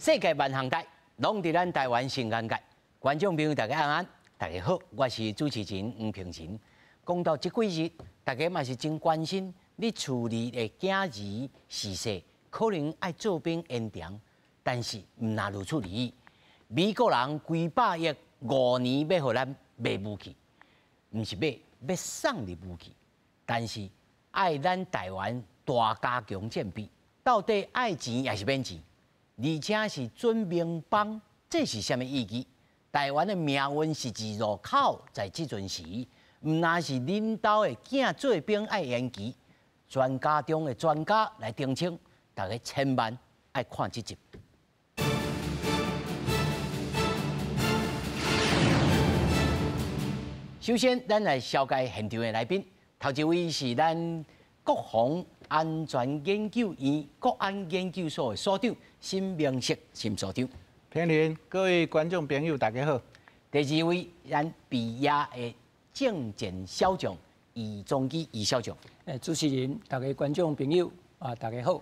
世界万航台，拢伫咱台湾新安街。观众朋友，大家安，大家好，我是主持人黄平晴。讲到这几日，大家嘛是真关心你处理的囝儿逝世，可能爱做兵延长，但是唔拿如此而已。美国人几百亿5年要互咱卖武器，唔是要送你武器，但是爱咱台湾大加强建备，到底爱钱也是免钱？而且是准名邦，这是什么意义？台湾的命运是自入口，在这阵时，唔那是恁兜的囝做兵爱延期，专家中的专家来澄清，大家千万爱看这集。首先，咱来紹介現場的來賓，頭一位是咱國防安全研究院國安研究所的所長沈明石沈所長。平林，各位观众朋友，大家好。第二位，咱毕业的政检小将余宗基余小将。主持人，大家观众朋友大家好。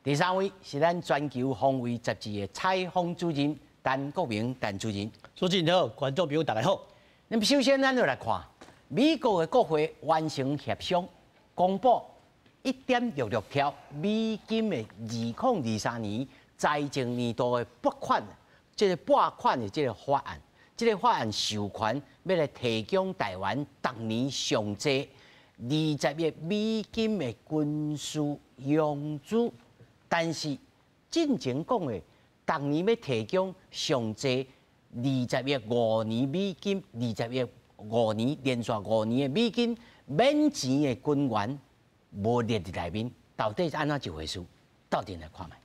第三位是咱全球防卫杂誌的採訪主任陳國明陳主任。主持人好，观众朋友大家好。那么首先，咱就来看美国的国会完成协商，公布1.66条美金的2023年财政年度的拨款的这个法案。这个法案授权要来提供台湾逐年上济20亿美金的军事用资，但是进前讲的逐年要提供上济20亿5年美金，20亿5年连续5年的美金免钱的军援，无列伫内面，到底是安怎一回事？到底来看卖。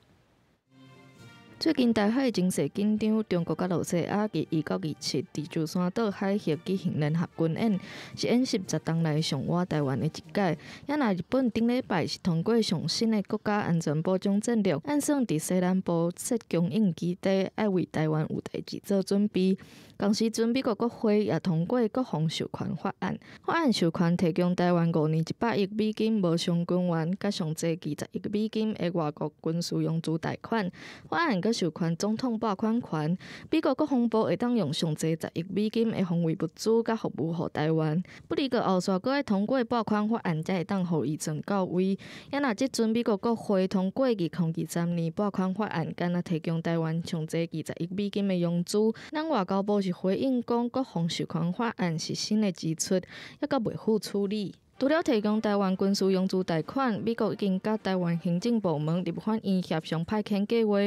最近台海情势紧张，中国甲罗西亚伫1到27伫珠山岛海峡举行联合军演，是演习10年来上瓦台湾的一届。也那日本顶礼拜是通过上新的国家安全保障战略，按算伫西南部设供应基地，爱为台湾有代志做准备。同时，美国国会也通过国防授权法案，法案授权提供台湾5年100亿美金无偿军援，加上济20亿美金的外国军事用资贷款。法案佮授权总统拨款权，美国国防部会当用上济10亿美金的防卫物资甲服务予台湾。不离个后续佮要通过拨款法案，才会当予伊存到位。也若即阵美国国会通过2023年拨款法案，敢若提供台湾上济20亿美金的用资，咱外交部是回应讲，国防授权法案是新的支出，也佮袂付处理。除了提供台湾军事用资贷款，美国已经甲台湾行政部门立法院协商派遣计划，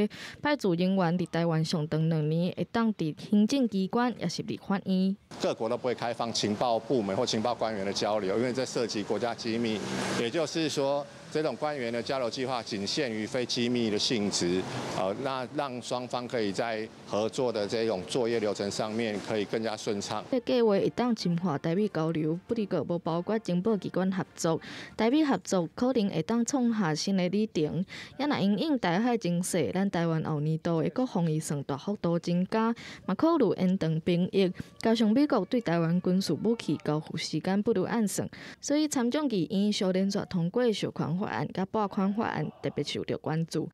派驻人员伫台湾上长2年，会当伫行政机关也是立法院。各国都不会开放情报部门或情报官员的交流，因为这涉及国家机密。也就是说，这种官员的交流计划仅限于非机密的性质，那让双方可以在合作的这种作业流程上面可以更加顺畅。这计划会当深化台美交流，不离个无包括情报机关合作，台美合作可能会当创下新的里程。也若因应台海情势，咱台湾后年度的国防预算大幅度增加，嘛考虑延长兵役，加上美国对台湾军事武器交付时间不如按算，所以参众议院小连续通过授权法案甲拨款法案，特别受到关注。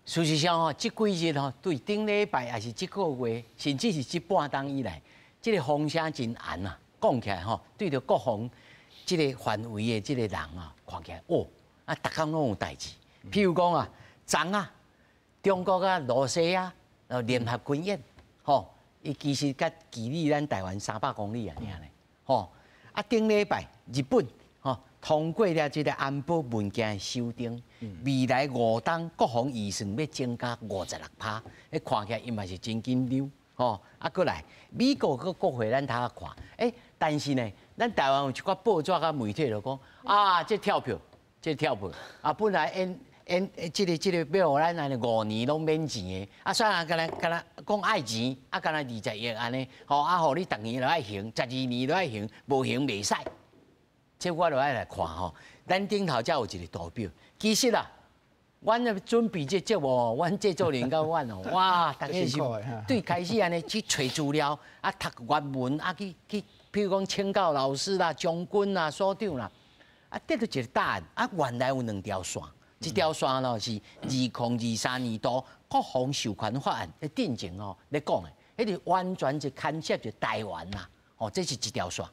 事实上这几日对顶礼拜还是这个月，甚至是这半冬以来，这个风声真暗啊！讲起来对着国防这个范围的这个人看起来逐工拢有代志。譬如讲昨中国罗西亚联合军演，伊其实甲距离咱台湾300公里尔顶礼拜日本通过了这个安保文件的修订，未来5冬国防预算要增加56%，看起来伊嘛是真紧张过来美国个国会咱睇看，但是呢，咱台湾有一寡报纸甲媒体就讲这跳票，本来这个要互咱安尼5年拢免钱的，虽然敢若讲爱钱，敢若20亿安尼，互你逐年都爱行，12年都爱行，无行袂使。这我就爱来看咱顶头才有一个图表。其实阮准备这节目，阮制作人甲阮哇，大家是对开始安尼去找资料，读原文，去，譬如讲请教老师啦、将军啦、所长啦，得到一个答案。原来有2条线，这条线是2023年度国防授权法案的定前哦，咧讲的，迄个完全就牵涉着台湾啦，哦，这是一条线。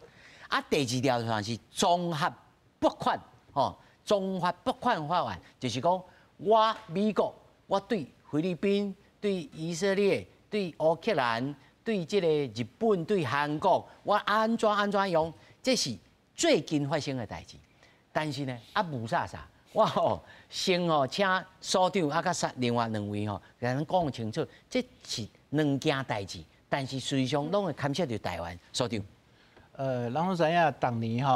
啊，第二条线是综合拨款，哦，综合拨款法案，就是讲我美国，我对菲律宾、对以色列、对乌克兰、对这个日本、对韩国，我安怎用，这是最近发生的代志。但是呢，无啥，我先请所长甲另外2位甲咱讲清楚，这是2件代志，但是实际上拢会牵涉到台湾。所长，咱拢知影，当年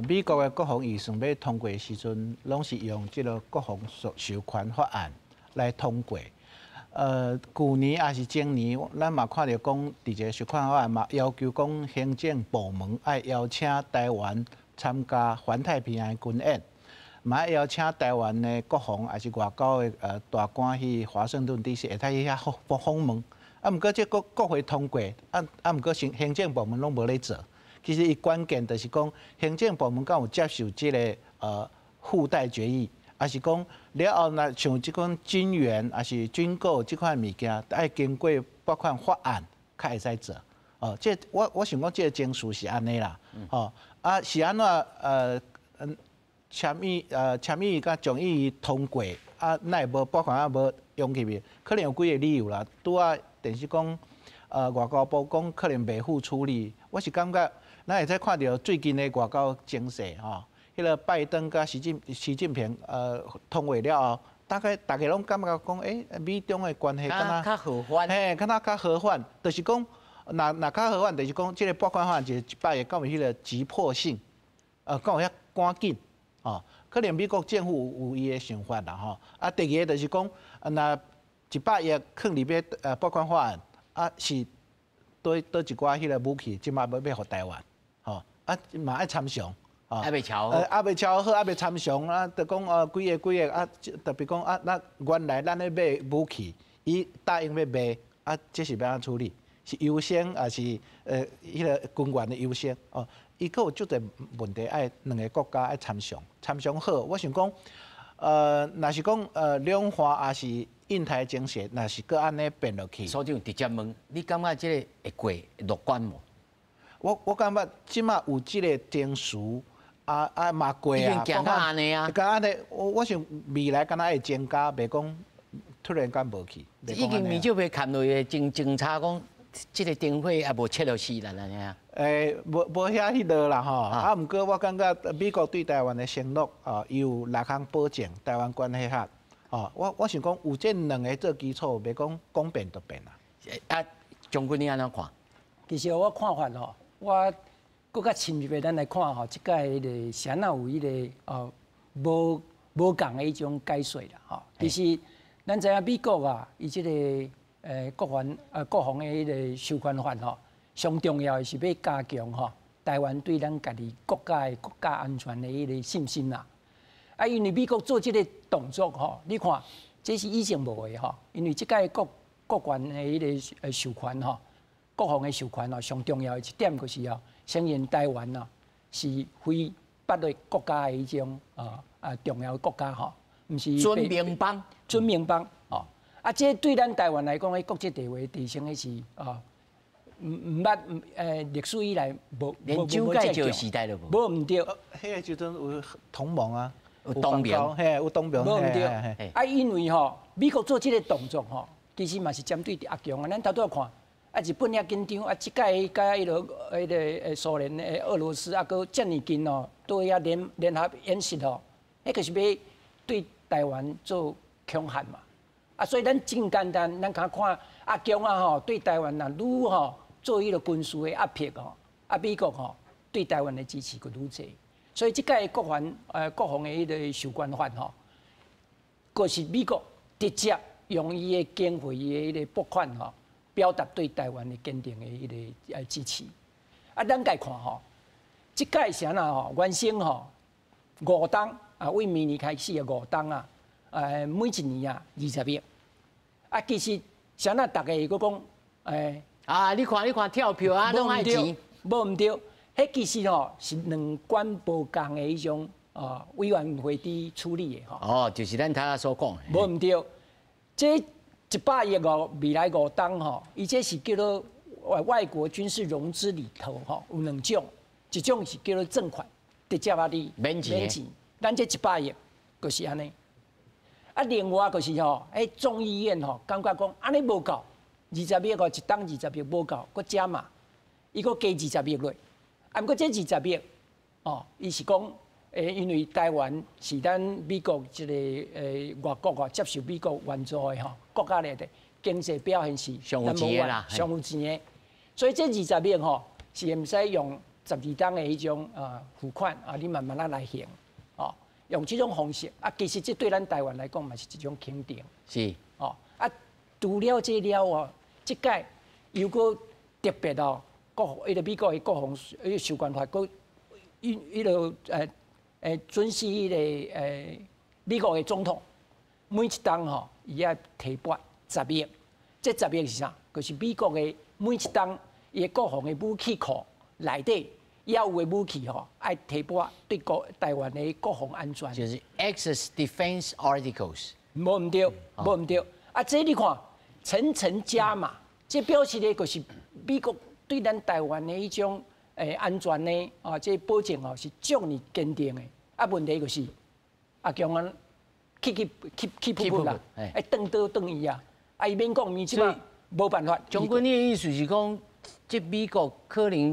美国的国防预算要通过的时阵，拢是用这个国防授权法案来通过。去年也是前年，咱嘛看到讲，伫这个授权法案嘛要求讲行政部门爱邀请台湾参加环太平洋军演，嘛邀请台湾的国防还是外交的大官去华盛顿 DC 会使去遐访问。毋过这国会通过，毋过行政部门拢无咧做。其实伊关键就是讲，行政部门敢有接受这个附带决议，还是讲了后那像即款军援还是军购即款物件，爱经过拨款法案才会使做。这我想讲，这个情绪是安尼啦。是安怎签议甲众议院通过，奈无拨款无用去面，可能有几个理由啦。拄啊，电视讲外交部讲可能袂付处理，我是感觉咱会使看到最近的外交情势迄个拜登甲习近平通话了后，大家拢感觉讲，美中的关系敢若较和缓，敢若较和缓，就是讲，若较和缓，就是讲，这个拨款法案就是100个，敢有迄个急迫性，敢有遐赶紧，可能美国政府有伊的想法啦，第二个就是讲，那100亿放入要拨款法案，是倒一寡迄个武器，即摆要互台湾，嘛爱参详。还未瞧，未瞧好，未参详就讲几个特别讲那原来咱咧买武器，伊答应要卖，这是要安处理？是优先还是迄个军援的优先？伊佫有足侪问题，爱2个国家爱参详好。我想讲，若是讲两岸也是印台情势，若是佫安尼变落去。所长直接问，你感觉这个会过乐观无？我感觉即马有即个定数。嘛过啊，已经行到安尼啊，安尼，我想未来敢若会增加，袂讲突然间无去。已经面少被看落去，警察讲，即个经费也无切落去啦，安尼啊。无遐迄落啦吼，毋过我感觉美国对台湾的承诺有6项保证，台湾关系法，我想讲有这2个做基础，袂讲变就变啦。将军你安怎看？其实我看法我。搁较深入的，咱来看即届迄个谁有迄个无共的迄种解说啦其实咱知影美国伊即个国防的迄个授权法上重要的是要加强台湾对咱家己国家安全的迄个信心啦。因为美国做即个动作你看这是以前无的因为即届国权的迄个授权国防的授权上重要的一点就是承认台湾是非8个国家的迄种重要的国家毋是准盟邦。准盟邦这对咱台湾来讲，国际地位提升的是毋捌历史以来无连蒋介石时代都无毋对。迄个时阵有同盟啊，有同盟，有同盟，无毋对。因为美国做这个动作其实嘛是针对阿强咱头拄看。日本遐紧张，即届甲迄个苏联的俄罗斯佫遮尔近对遐联合演习迄个是要对台湾做恐吓嘛。所以咱真简单，咱看阿强对台湾愈做迄个军事的压迫美国对台湾的支持佫愈济。所以即届国防的迄个授权法佫是美国直接用伊的经费、伊的迄个拨款表达对台湾的坚定的迄个支持。咱家看即届是安那原先5档为明年开始的5档每一年20亿。其实是安那大家佫讲你看跳票拢爱钱，无毋对。迄其实是2管无共的迄种委员会伫处理的就是咱头仔所讲。无毋对，这100亿哦，未来5档吼，伊这是叫做外国军事融资里头吼有2种，一种是叫做赠款，直接啊你免钱，咱这100亿就是安尼。啊，另外就是吼，众议院吼感觉讲安尼无够，20亿哦，一档20亿无够，搁加码，伊搁加20亿落。啊，毋过这20亿哦，伊是讲因为台湾是咱美国一个外国接受美国援助的吼国家里的经济表现是上有钱的啦，上有钱的，所以这20亿吼是毋使用12档的迄种付款啊，你慢慢来还哦，用这种方式啊，其实这对咱台湾来讲嘛是一种肯定。是哦啊，除了这了哦，这届又搁特别哦，迄个美国的国防授权法，搁迄个准许迄个美国的总统每一档吼，伊要提拨10亿，这10亿是啥？就是美国的每一档伊的国防的武器库内底要有的武器吼，爱提拨对台湾的国防安全。就是 excess defense articles。无毋对，无毋对。啊，这你看层层加码，这表示的就是美国对咱台湾的迄种安全呢这保证哦是足尔坚定的。啊，问题就是阿强啊，起步啦，转倒转伊啊，啊伊免讲，伊即摆无办法。将军，你的意思是讲，这美国可能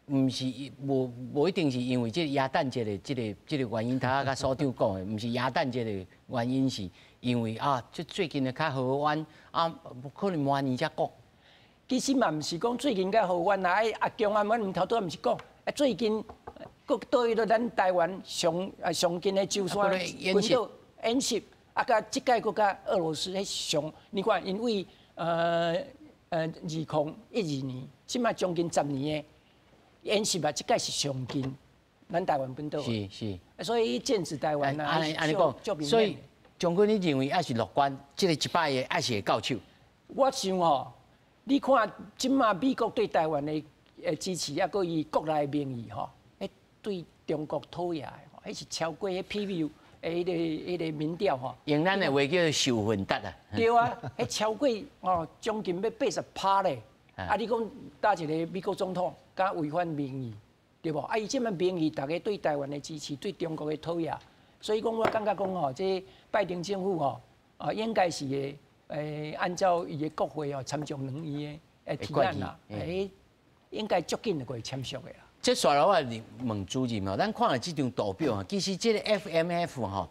毋是无一定是因为这亚弹节的这个原因，他甲所长讲的，毋是亚弹节的原因，是因为这最近的较好玩可能明年才讲。其实嘛，毋是讲最近较好玩啦，阿强啊，阮头拄毋是讲，最近搁对到咱台湾上近的舟山群岛演习，啊，甲即届搁甲俄罗斯迄上，你看因为2012年，即摆将近10年的演习啊，即届是上近咱台湾本岛。是。所以剑指台湾啊，安尼讲，所以将军，你认为还是乐观，这个100亿还是会到手？我想吼，你看即马美国对台湾的支持，啊，搁以国内名义吼，对中国讨厌的吼，迄是超过迄 PVU 迄个民调吼。用咱的话叫受混搭啊。对啊，迄超过将近要80%咧。啊，你讲搭一个美国总统，敢违反民意，对无？啊，伊即摆民意，大家对台湾的支持，对中国的讨厌，所以讲我感觉讲吼，这拜登政府吼，应该是会按照伊的国会参众两院的提案啦，应该足紧就会签署的啦。这刷了我问主任吼，咱看了这张图表其实这个 FMF 吼，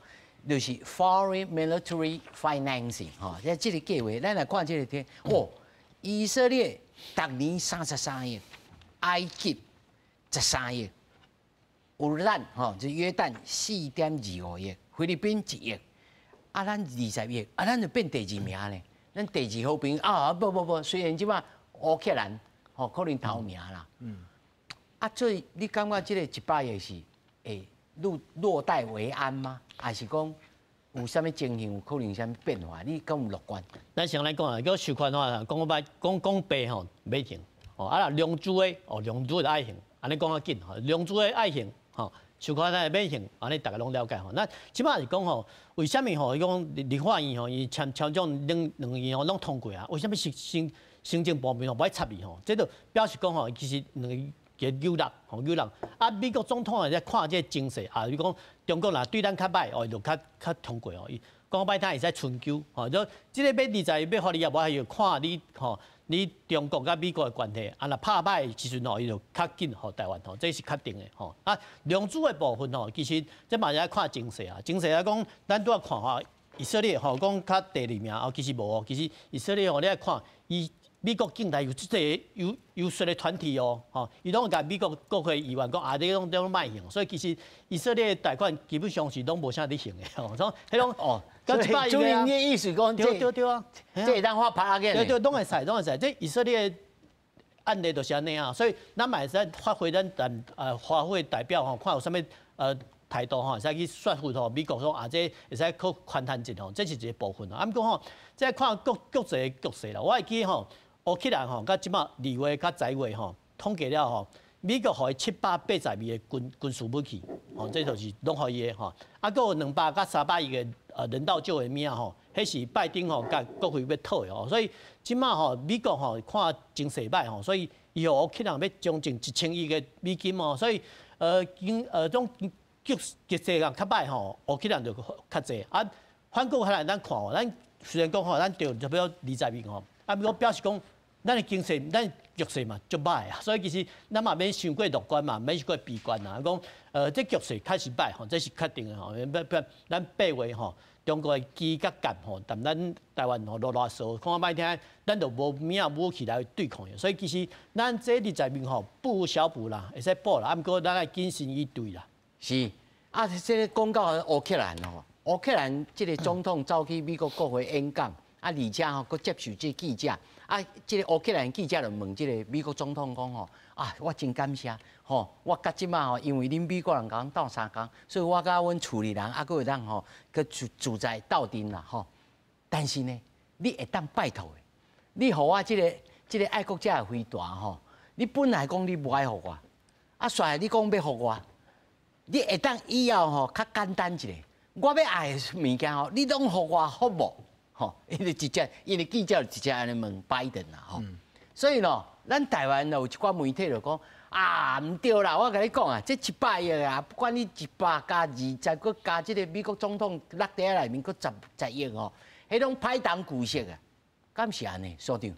就是 Foreign Military Financing 吼，这个计划，咱来看这个天，以色列逐年33亿，埃及13亿，有咱就约旦4.25亿，菲律宾1亿，咱20亿，咱就变第2名咧，咱第2好兵不，虽然即马乌克兰可能头名啦。所以你感觉这个100亿是会落袋为安吗？还是讲有啥物情形，有可能有啥物变化？你敢有乐观？咱先来讲啊，叫授权法，讲白吼，袂行。啦，量子的量子的爱行，安尼讲较紧吼，量子的爱行吼，授权法免行，安尼大家拢了解吼。那起码是讲吼，为虾米吼？伊讲立法院吼，伊签这种两院吼拢通过啊？为虾米行政部门吼不爱插伊吼？这就表示讲吼，其实两个。纠人，美国总统在看这情势你讲中国若对咱较歹就较通过伊讲歹听会使春秋就这个要20亿要互你也无要看你你中国甲美国的关系若拍歹时阵伊就较紧互台湾这是确定的量子的部分其实这嘛是要看情势情势来讲，咱拄仔看以色列讲较第2名其实无其实以色列你来看伊。美国境内有这个优势的团体伊拢甲美国国会议员讲你拢卖行，所以其实以色列贷款基本上是拢无啥在行的所以迄种所以主任你意思讲对啊，这会当发拍个对，拢会使。这以色列案例就是安尼所以咱嘛会使发挥发挥代表看有啥物态度会使去说服美国说这会使靠宽限制这是一个部分毋过再看国际的局势啦，我会记乌克兰甲即马2月甲10月统计了美国互伊780亿的军事武器这就是拢互伊的还有200甲300亿的人道救援物迄是拜登吼甲国会要讨的吼，所以即马吼美国吼看真势歹吼，所以以后可能要将近1000亿的美金哦，所以种局势啊较歹吼，可能就较济啊。反过来咱看哦，咱虽然讲吼，咱着差不多20亿吼，啊，不过表示讲咱的经济咱局势嘛足歹啊，所以其实咱嘛免伤过乐观嘛，免伤过悲观啊。讲这局势开始歹吼，这是确定的吼。咱8月吼。中国的机甲舰吼，但咱台湾吼落少，看歹听，咱就无咩武器来对抗的。所以其实咱这20面吼，不无小补啦，会使补啦。啊，不过咱要谨慎以对啦。是啊，这个讲到乌克兰吼，乌克兰这个总统走去美国国会演讲，啊，而且吼，佮接受这记者，啊，这个乌克兰记者就问这个美国总统讲吼，啊，我真感谢。吼，我甲即马吼，因为恁美国人甲阮斗相共，所以我甲阮厝里人还佫会当吼，佮住在斗阵啦吼。但是呢，你会当拜托的，你互我即个爱国者的飞弹吼，你本来讲你无爱互我，啊，煞你讲要互我，你会当以后吼较简单一个，我要爱的物件吼，你拢互我好无？吼，因为记者直接安尼问拜登啦吼。所以咯，咱台湾有一寡媒体就讲。啊，唔对啦！我甲你讲啊，这100亿啊，不管你100加20，再搁加这个美国总统落地内面搁10亿哦，迄种歹当巨色啊，敢是安尼，所长？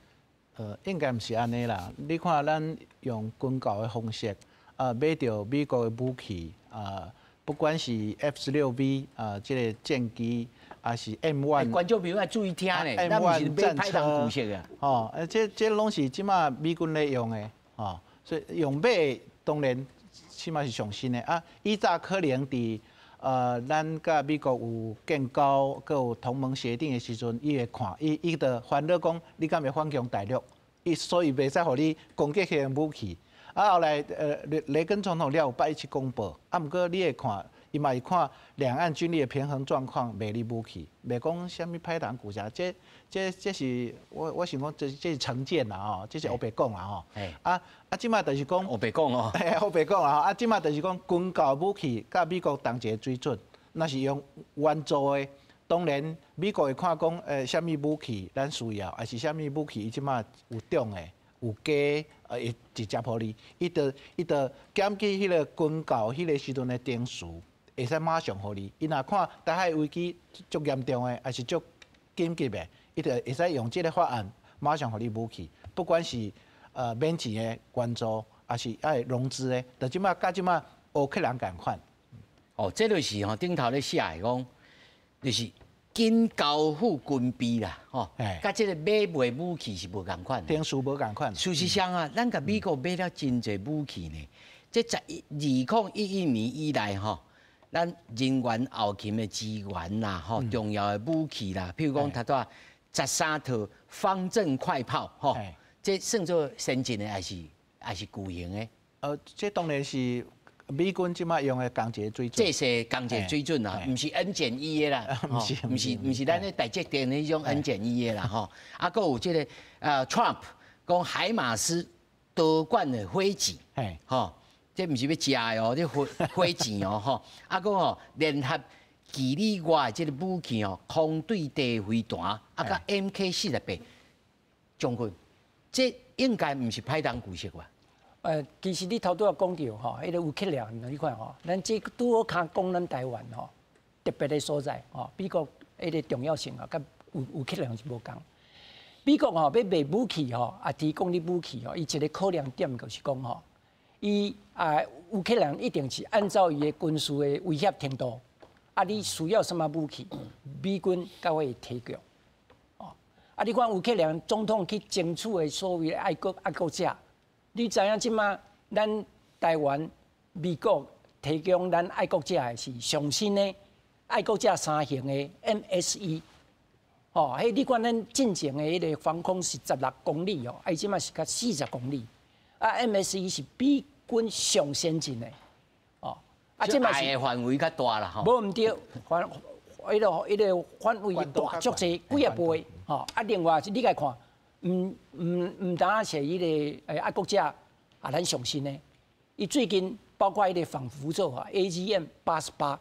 应该毋是安尼啦。你看咱用军购的方式，买到美国的武器，不管是 F-16V 这个战机，还是 M1，观众朋友要注意听咧，咱毋是买歹当巨色啊。哦，这拢是即马美军咧用的，哦。所以用买当然起码是上新的啊。以早可能伫咱甲美国有建交，佮有同盟协定的时阵，伊会看，伊就烦恼讲，你敢会反攻大陆？所以袂使互你攻击迄个武器。啊，后来雷根总统了有817公布，啊，毋过你会看，伊嘛会看两岸军力的平衡状况，卖你武器，袂讲啥物歹党股价，这是我想讲，这是成见啦吼，这是黑白讲啦吼。即马就是讲黑白讲哦，黑白讲啦吼。即马就是讲军购武器，甲美国同一个水准，那是用援助的。当然，美国会看讲，啥物武器咱需要，还是啥物武器，伊即马有中的。有假，会直接互你，伊就检举迄个军购迄个时阵的点数，会使马上互你。伊若看台海危机足严重的，还是足紧急的，伊就会使用即个法案马上互你武器，不管是免钱的援助，还是爱融资的，就即马甲即马乌克兰共款。哦，这就是吼顶头咧写的讲，就是。紧交付军备啦，吼，甲即个买卖武器是无共款，点数无共款。事实上啊，咱甲美国买了真侪武器呢。这2011年以来吼，咱人员后勤的支援啦，吼，重要的武器啦，譬如讲他多13套方阵快炮，吼，这算做先进的还是巨型的？这当然是。美军即马用的钢铁水准，这是钢铁水准啦，毋是 N-1的啦，毋是咱咧大捷电迄种 N-1的啦，吼。啊，搁有即个Trump 讲海马斯多管的火箭，吼，这毋是要食的哦，这火箭哦，吼。啊，搁吼联合几里外的即个武器哦，空对地飞弹，啊，甲 MK-48将军，这应该毋是歹当巨色吧？其实你头拄仔讲到吼，迄个乌克兰，你看吼，咱这拄好讲咱台湾吼，特别的所在吼，美国迄个重要性啊，甲乌克兰是无共。美国吼要卖武器吼，啊提供你武器吼，伊一个考量点就是讲吼，伊乌克兰一定是按照伊的军事的威胁程度，啊你需要什么武器，美军才会提供。哦，啊你看乌克兰总统去争取的所谓的爱国者。你知影即马咱台湾、美国提供咱爱国者的是上新的爱国者3型的 MSE， 哦，迄你看咱进前的迄个防空是16公里哦，伊即马是甲40公里，啊 MSE 是比军上先进的，哦，啊即马是范围较大啦吼，无毋对，迄个范围大足济，几啊倍，吼，啊另外是你来看。唔单是迄个爱国者啊，咱上新的，伊最近包括迄个防辐射啊 ，AGM-88，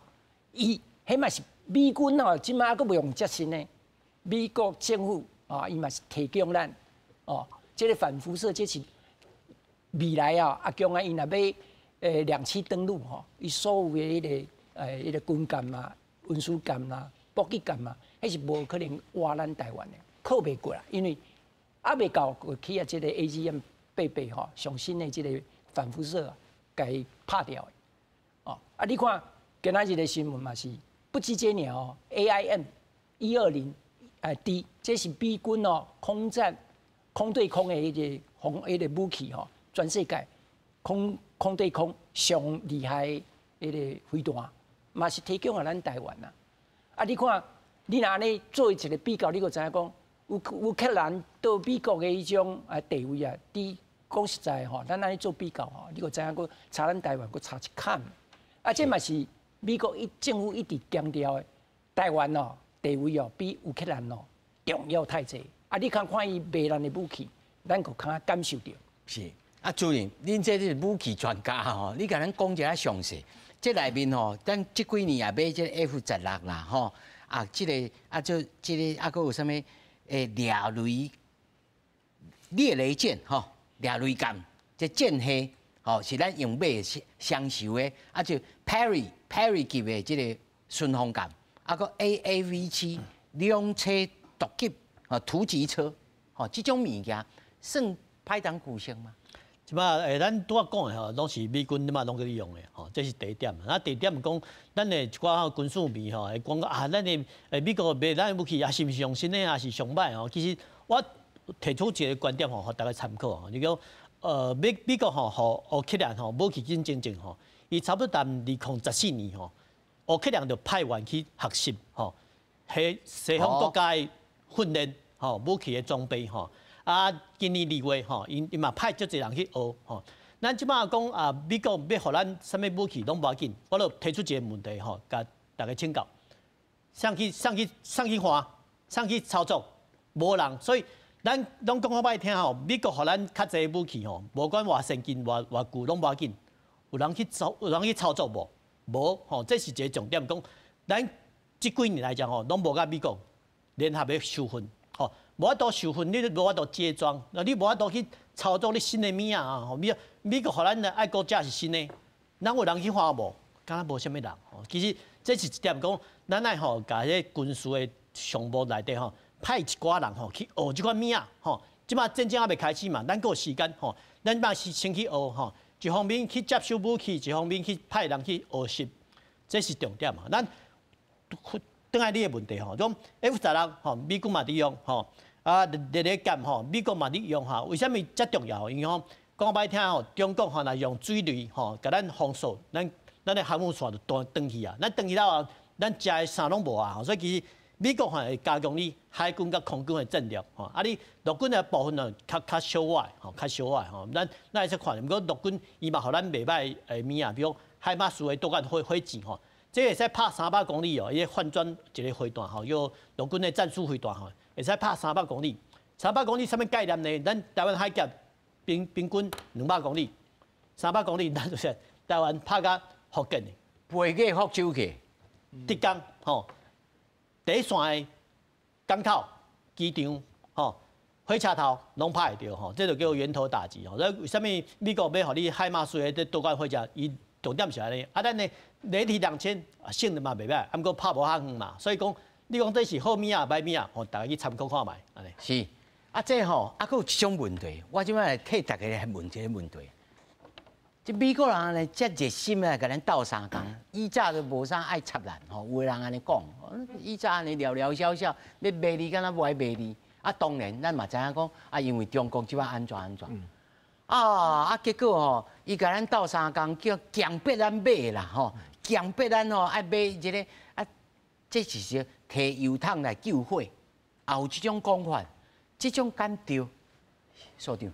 伊迄嘛是美军哦，即马还佫袂用接新的，美国政府啊，伊嘛是提供咱哦，这个反辐射，这是未来啊，将来伊若要两栖登陆吼，伊所有的迄个军舰嘛、运输舰啦、补给舰嘛，迄是无可能挖咱台湾的，靠袂过啦，因为还未到过去啊，这个 AGM-88吼，上新的这个反辐射啊，甲伊拍掉的。哦，啊，你看今仔日的新闻嘛是不止这鸟哦 ，AIM-120D，这是美军哦空战空对空的迄个武器吼，全世界空对空上厉害的迄个飞弹，嘛是提供给咱台湾呐。啊，你看，你若安尼做一个比较，你就知影讲，乌克兰到美国的迄种地位啊，讲实在吼，咱安尼做比较吼，你就知影讲差咱台湾佫差一坎。啊，这嘛是美国政府一直强调的，台湾哦地位哦比乌克兰哦重要太济。啊，你看伊卖咱的武器，咱就较感受到。是啊，主任，恁这是武器专家吼，你甲咱讲一下详细。这内面吼，咱这几年也买这个 F-16啦吼，啊，这个啊，就这个啊，佫有啥物猎雷舰吼，猎雷舰，这舰械。哦，是咱用买相熟的，啊就 Perry 级的这个顺风舰，啊个 AAV7两车突击突击车，哦，这种物件算歹当故乡吗？即摆咱拄仔讲的吼，拢是美军即摆拢可以用的，吼，这是第一点。啊，第二点讲，咱的一寡军事迷吼，会讲啊，咱的美国卖咱的武器也是毋是上新的，也是上歹吼。其实我提出一个观点吼，互大家参考吼，就讲。美国吼，乌克兰吼，武器战争吼，伊差不多在2014年吼，乌克兰就派员去学习吼，西方国家的训练吼，武器的装备吼。啊，今年2月吼，因嘛派足侪人去学吼。咱即摆讲啊，美国要互咱啥物武器拢无要紧，我就提出一个问题吼，甲大家请教，上去花，上去操作，无人，所以。咱拢讲好歹听吼，美国互咱较侪武器吼，无管偌先进偌旧拢无要紧，有人去操作无？无吼，这是一个重点。讲咱这几年来讲吼，拢无甲美国联合要受训，吼，无法度受训，你无法度接装，那你无法度去操作你新的物啊，吼，美国互咱的爱国者是新的，咱有人去花无？敢若无啥物人吼。其实这是一点讲，咱爱吼，甲迄军事的项目内底吼。派一寡人吼去学这款物啊，吼，即马战争还未开始嘛，咱还有时间吼，咱嘛是先去学吼，一方面去接收武器，一方面去派人去学习，这是重点嘛。咱等下你的问题吼，种 F-16吼，美国嘛伫用吼，啊，猎雷舰吼，美国嘛伫用哈，为什么遮重要？因为吼讲歹听吼，中国吼若用水雷吼，甲咱封锁，咱的航母线就断去啊，咱断去了后，咱食的啥拢无啊，所以其实。美国会加强你海军甲空军的战力，吼，啊，你陆军的部分呢，较小歪，吼，较小歪，吼，咱会使看，毋过陆军伊嘛，互咱袂歹诶物啊，比如海马斯的多管火箭，吼，这会使拍300公里哦，伊换转一个飞弹，吼，叫陆军的战术飞弹，吼，会使拍300公里，300公里什么概念呢？咱台湾海峡平均200公里，300公里，咱就是台湾拍到福建的，飞过福州去，浙江，吼。第一线的港口、机场、吼火车头拢拍会到吼，这就叫源头打击吼。所以为什么美国要互你海马斯的多管火箭？伊重点是安尼。啊，咱呢雷霆2000性能嘛袂歹，毋过拍无较远嘛。所以讲，你讲这是好物啊、歹物啊，吼，大家去参考看卖安尼。是啊，这吼还佫有一种问题，我即摆来替大家来问这个问题。这美国人呢，遮热心啊，甲咱斗相共。以早都无啥爱插咱，吼，有个人安尼讲，以早安尼聊聊笑笑，要卖你，敢若无爱卖你。啊，当然，咱嘛知影讲，啊，因为中国即摆安怎。啊，结果吼，伊甲咱斗相共，叫强迫咱买啦，吼，强迫咱吼爱买一个啊，这是摕油桶来救火，也有这种讲法，这种敢对？所长。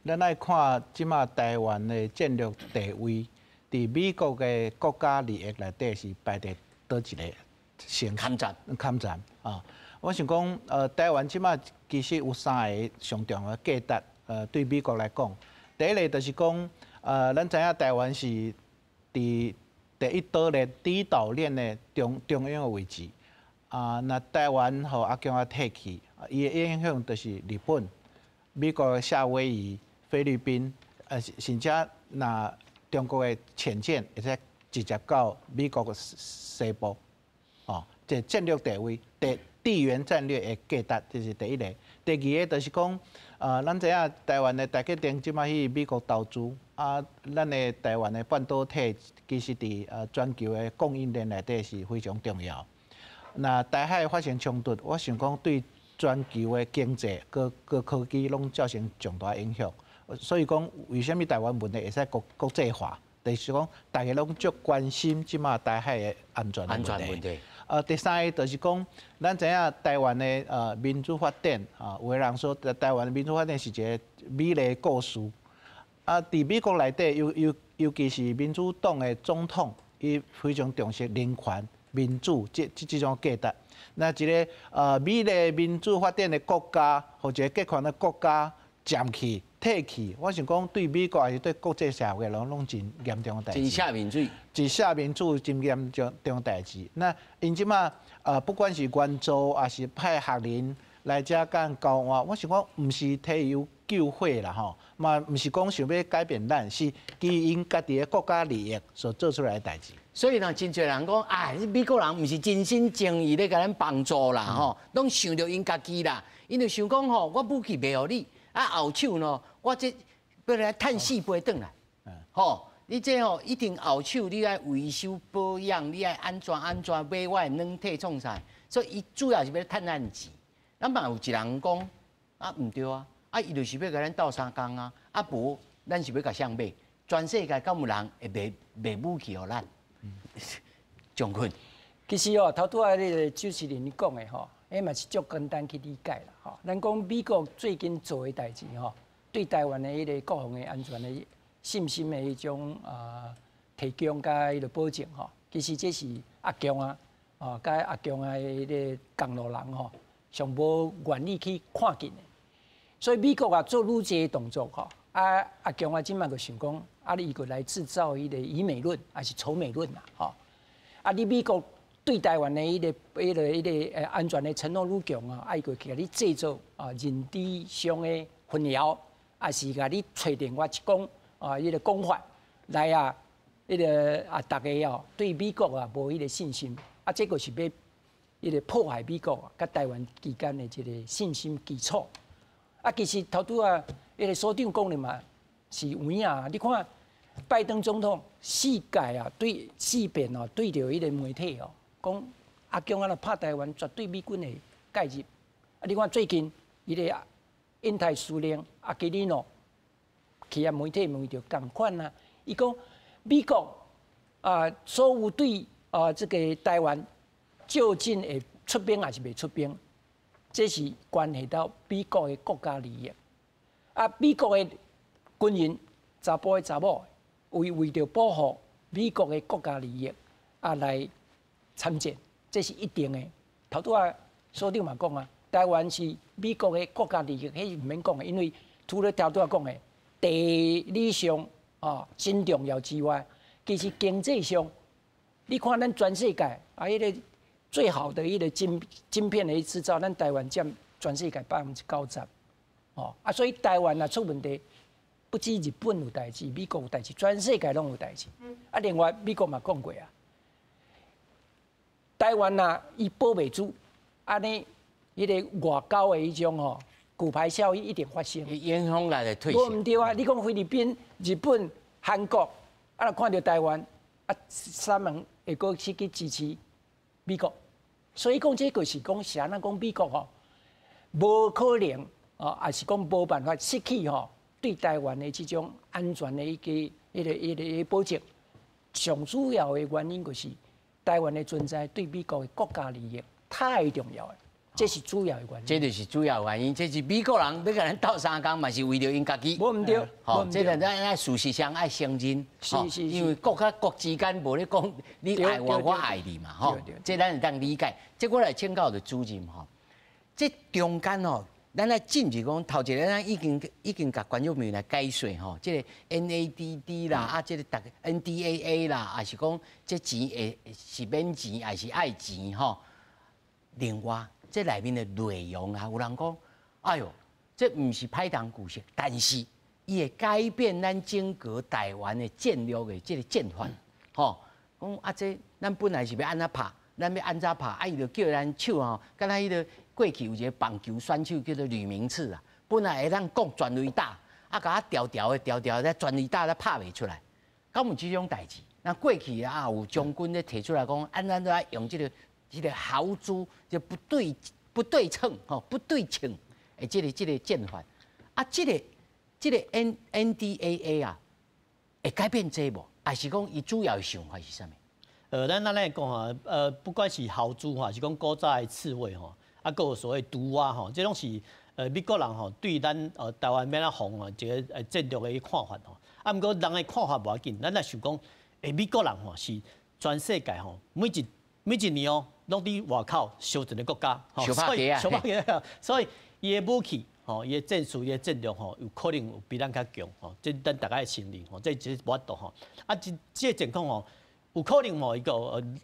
咱来看即马台湾的战略地位，伫美国的国家利益内底是排伫倒一个先抗战啊！我想讲，台湾即马其实有3个上重要的价值，对美国来讲，第一个就是讲，咱知影台湾是伫第一岛链的中央的位置，那台湾和阿强啊退去，伊的影响就是日本、美国的夏威夷、菲律宾，甚至那中国的潜舰会使直接到美国的西部，这战略地位、地缘战略的价值，这是第一个。第二个就是讲，咱知影台湾的大家电即摆去美国投资，咱的台湾的半导体其实伫全球的供应链内底是非常重要。那台海发生冲突，我想讲对全球的经济、各科技拢造成重大影响。所以讲，为什么台湾问题会使国际化？就是讲，大家拢足关心即马台海的安全问题。第三个就是讲，咱知影台湾的民主发展有个人说台湾的民主发展是一个美丽故事。伫美国内底，尤其是民主党的总统，伊非常重视人权、民主这种价值。那一个美丽民主发展的国家，或者极权的国家占去、退去，我想讲对美国还是对国际社会拢真严重的代志。真下民主，真下民主真严重的代志。那因即马不管是援助还是派学人来遮干交换，我想讲毋是提油救火啦吼，嘛毋是讲想要改变咱，是基于因家己的国家利益所做出来的代志。所以呢，真侪人讲，美国人毋是真心诚意咧，甲咱帮助啦吼，拢想着因家己啦，因就想讲吼，我武器卖互你，后手呢，我这要来趁四杯转来，吼，你这吼一定后手你爱维修保养，你爱安全买我的软体创啥，所以伊主要是要趁咱钱。咱嘛有一人讲，毋对啊，伊就是要甲咱斗相共啊，无咱是要甲谁买？全世界敢有人会卖武器互咱？蒋坤，其实头拄仔那个主持人你讲的迄嘛是足简单去理解啦咱讲美国最近做的代志对台湾的迄个国防的安全的信心的迄种提供甲迄个保证其实这是阿强甲阿强的迄个同路人上无愿意去看见的。所以美国做愈济动作阿强即摆就想讲伊个来制造迄个以美论还是仇美论啦你美国对台湾的迄个安全的承诺愈强伊个去甲你制造认知上的混淆，还是甲你揣定我一讲迄个讲法来迄个大家对美国无迄个信心这个是要迄个破坏美国甲台湾之间的一个信心基础其实头拄迄个所长讲的嘛是有影你看。拜登总统4届对4遍对着迄个媒体讲阿强那拍台湾绝对美军会介入。你看最近伊个印太司令阿基里诺去媒体问着同款伊讲美国所有对这个台湾究竟会出兵还是袂出兵，这是关系到美国的国家利益。美国的军人查甫的查某。为着保护美国的国家利益来参战，这是一定的。头拄所长嘛讲台湾是美国的国家利益，迄毋免讲的，因为除了头拄讲的地理上真重要之外，其实经济上，你看咱全世界迄个最好的迄个晶片的制造，咱台湾占全世界90%，所以台湾出问题。不止日本有代志，美国有代志，全世界拢有代志。另外美国嘛讲过台湾伊保袂住，安尼迄个外交的迄种骨牌效应一定发生。影响来的退行。无毋对你讲菲律宾、日本、韩国，若看到台湾三人会搁去支持美国，所以讲这个是讲啥？咱讲美国无可能也是讲无办法失去对台湾的这种安全的一个保证，上主要的原因就是台湾的存在对美国的国家利益太重要了，这是主要的原因。这就是主要原因，这是美国人要甲咱斗相共，嘛是为了因家己。无毋对，这个咱爱事实上爱承认，是，因为国甲国之间无咧讲你爱我，我爱你嘛，这咱会当理解。这我来请教的主任这中间咱来进入讲头一个，咱已经甲观众朋友来解说这个 NADD 啦，这个NDAA 啦，还是讲这钱是免钱还是爱钱另外，这内面的内容啊，有人讲，哎哟，这唔是歹当故事，但是伊会改变咱整个台湾的战略的这个战法，吼、讲啊，这咱本来是要安怎拍，咱要安怎拍，啊，伊就叫咱手吼，敢若迄个过去有一个棒球选手叫做吕明次啊，本来会当讲全垒打，啊，甲调的，咧全垒打咧拍袂出来，敢有这种代志？那过去啊，有将军咧提出来讲，咱都要用这个豪猪，就不对称吼，不对称的这个战法，啊，这个 NDAA 啊，会改变这无？还是讲伊主要的想法是啥物？咱来讲哈，不管是豪猪哈，是讲古早的刺猬吼，啊，还有所谓毒蛙吼，这拢是美国人吼对咱台湾要怎防啊，一个战略的看法吼。啊，毋过人的看法无要紧，咱来想讲，美国人吼是全世界吼每一年哦，拢伫外口烧一个国家，小拍机啊，小拍机，所以伊的武器。吼，伊的战术、伊的战略吼，有可能有比咱较强吼，这咱大家会承认吼，这是无法度吼。啊，这情况吼，有可能吼一个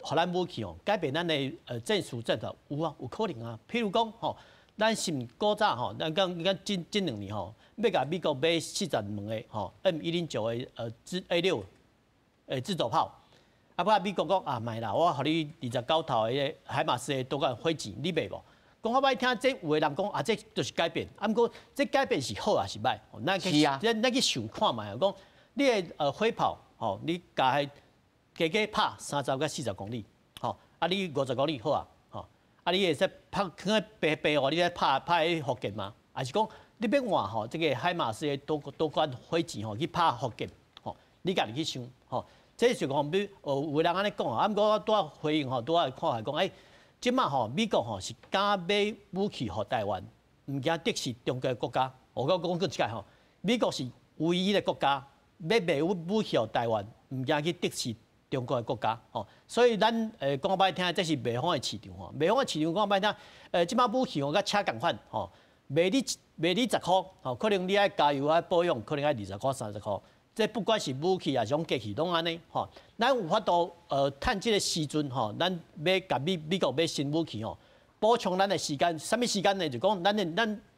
互咱武器吼改变咱的战术战术，有啊，有可能啊。譬如讲吼，咱是古早吼，咱讲近2年吼，要甲美国买42个吼 M109的A6自走炮，啊，不过美国讲啊，卖啦，我互你29头的海马斯的多管火箭，你买无？讲我歹听，这有个人讲啊，这就是改变。啊，毋过这改变是好还是歹？咱去想看嘛，讲你的火炮，吼，你加加拍30到40公里，吼，啊你50公里好啊，吼，啊你会使拍可白哦，你咧拍福建嘛？还是讲你要换吼，这个海马斯的多管火箭吼去拍福建，吼，你家己去想，吼，这是讲比有人安尼讲啊，毋过我拄仔回应吼，拄仔看下讲，即马吼，美国吼是敢买武器予台湾，毋惊敌视中国的国家。我讲过一届吼，美国是唯一的国家要卖武器予台湾，毋惊去敌视中国的国家。吼，所以咱讲歹听，这是卖方的市场吼。卖方的市场讲歹听，即马武器吼甲车共款吼，卖你10箍，吼，可能你爱加油爱保养，可能爱20箍、30箍。这不管是武器还是讲机器，拢安尼吼。咱有法度趁这个时阵吼，咱要甲美国买新武器吼，补充咱的时间。什么时间呢？就讲咱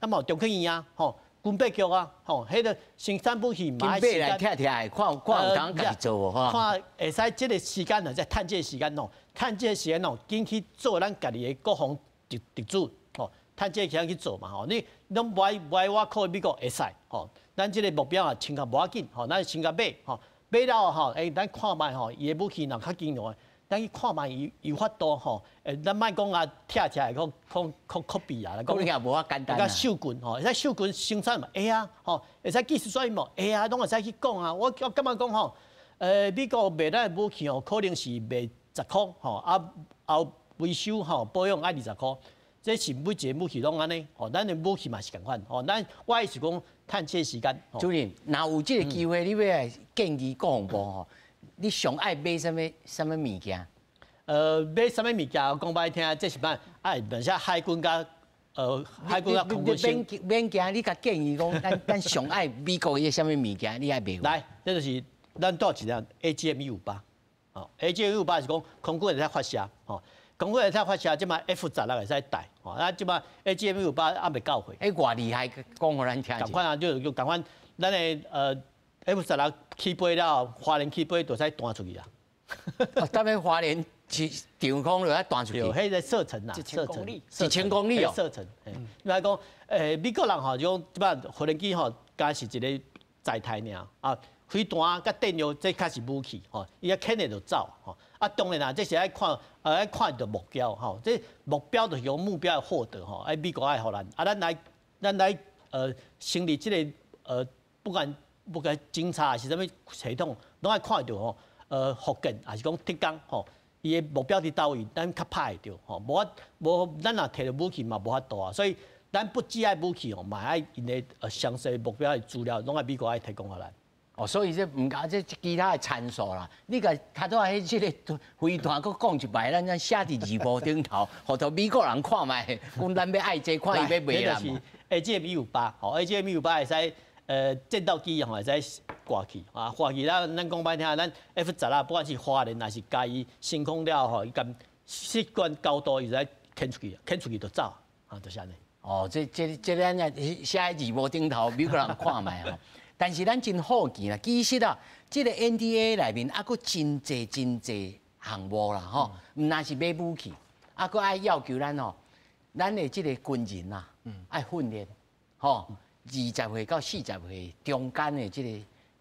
嘛有中科院啊，吼，军备局啊，吼，迄个生产武器买时间。听看有当家己做无吼。看会使这个时间呢，再趁这个时间吼，趁这个时间吼，紧去做咱家己的国防特主吼，趁这个时间去做嘛吼。你拢买我靠美国会使吼。咱即个目标啊，清较无要紧，吼，咱清较买，吼，买了吼，咱看卖吼，伊的武器若较精良的，咱去看卖伊有法度吼，咱莫讲啊，拆起来讲copy啊，讲也无遐简单啊。甲手棍吼，会使手棍生产嘛，会啊，吼，会使技术转移嘛，会啊，拢会使去讲啊。我感觉讲吼，美国卖咱的武器吼，可能是卖10箍，吼，啊后维修吼保养爱20箍。这是每一个武器拢安尼，吼，咱的武器嘛是共款，吼，我意思讲，趁这时间。主任，若有这个机会，你要来建议国防部吼，你上爱买什么物件？买什么物件？讲歹听，这是办，问下海军甲海军甲空军先。免惊，你甲建议讲，咱上爱美国个什么物件，你爱买？来，这就是咱多一辆 AGM-158，哦 ，AGM-158是讲空军会使发射，吼。空军会使发射，即马 F-16会使带，吼，啊，即马 AGM-158还未到货。偌厉害，讲互咱听。共款啊，就共款，咱的F-16起飞了，花莲起飞就使弹出去啊。当然花莲上空就要弹出去。有，迄个射程啊，1000公里，1000公里哦。射程，你来讲，美国人吼，就即摆无人机吼，敢是一个载台尔啊。飞弹甲电流，这开始武器吼，伊啊肯定就走吼。啊，当然啦，这是爱看着目标吼，这目标就是用目标的获得吼。美国爱互咱，啊，咱来成立这个不管警察还是什么系统，拢爱看着吼，福建还是讲浙江吼，伊的目标伫倒位，咱较拍会着吼。无咱若摕着武器嘛无法度啊，所以咱不只爱武器吼，嘛爱因的详细目标的资料，拢爱美国爱提供互咱。哦，所以这唔加这其他的参数啦，你甲他都喺这个飞弹佫讲一摆，咱写伫字幕顶头，互到美国人看卖，讲咱要爱这，看伊要买啦。AGM-158，吼 ，AGM-158会使战斗机吼会使挂起，啊，挂起咱讲歹听，咱 F-16不管是花莲还是嘉义升空了吼，伊敢习惯高度，伊在牵出去就走啊，就是安尼。哦，这咱也写在字幕顶头，美国人看卖吼。但是咱真好奇啦，其实啊，这个 NDA 内面还佫真侪项目啦吼，毋单是买武器，还佫爱要求咱吼，咱的这个军人啊，爱训练，吼，20岁到40岁中间的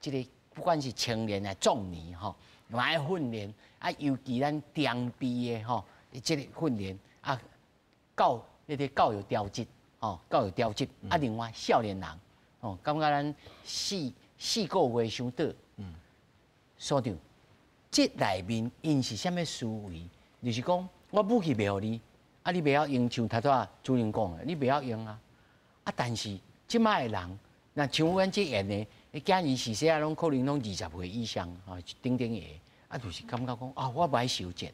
这个，不管是青年啊、壮年吼，嘛爱训练，啊，尤其咱中备的吼，这个训练啊，那个教育调职，吼，教育调职，啊，另外少年人，哦，感觉咱4个月伤短，所长，这内面因是啥物思维？就是讲，我武器袂互你，啊，你袂晓用，像头拄啊主任讲的，你袂晓用啊，啊，但是即摆的人，那像阮这演的，囝儿是细啊，拢可能拢20岁以上，啊，顶个，啊，就是感觉讲，啊，我不爱修剪，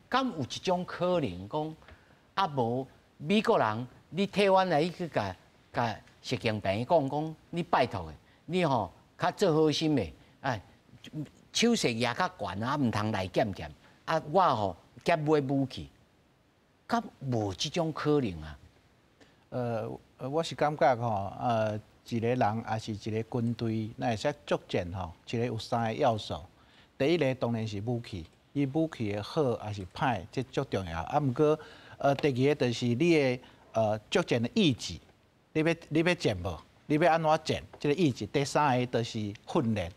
敢有一种可能讲，啊无？美国人，你替阮来去甲习近平讲，你拜托的，你吼较做好心的，哎，手势也较悬啊，毋通来检，啊，我吼减买武器，敢无即种可能啊？我是感觉吼，一个人也是一个军队，那会使作战吼，一个有3个要素。第一个当然是武器，伊武器的好还是歹，这足重要。啊，毋过。第二个就是你的作战的意志，你要战无？你要安怎战？这个意志。第三个就是训练。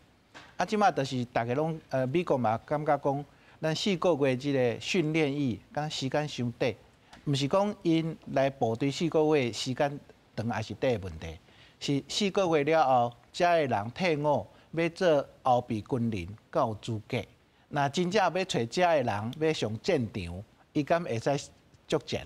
啊，即马就是大家拢美国嘛感觉讲，咱4个月这个训练役，敢时间伤短，毋是讲因来部队4个月时间长还是短的问题，是4个月了后，遮个人退伍要做后备军人，才有资格。那真正要找遮个人要上战场，伊敢会使？作战，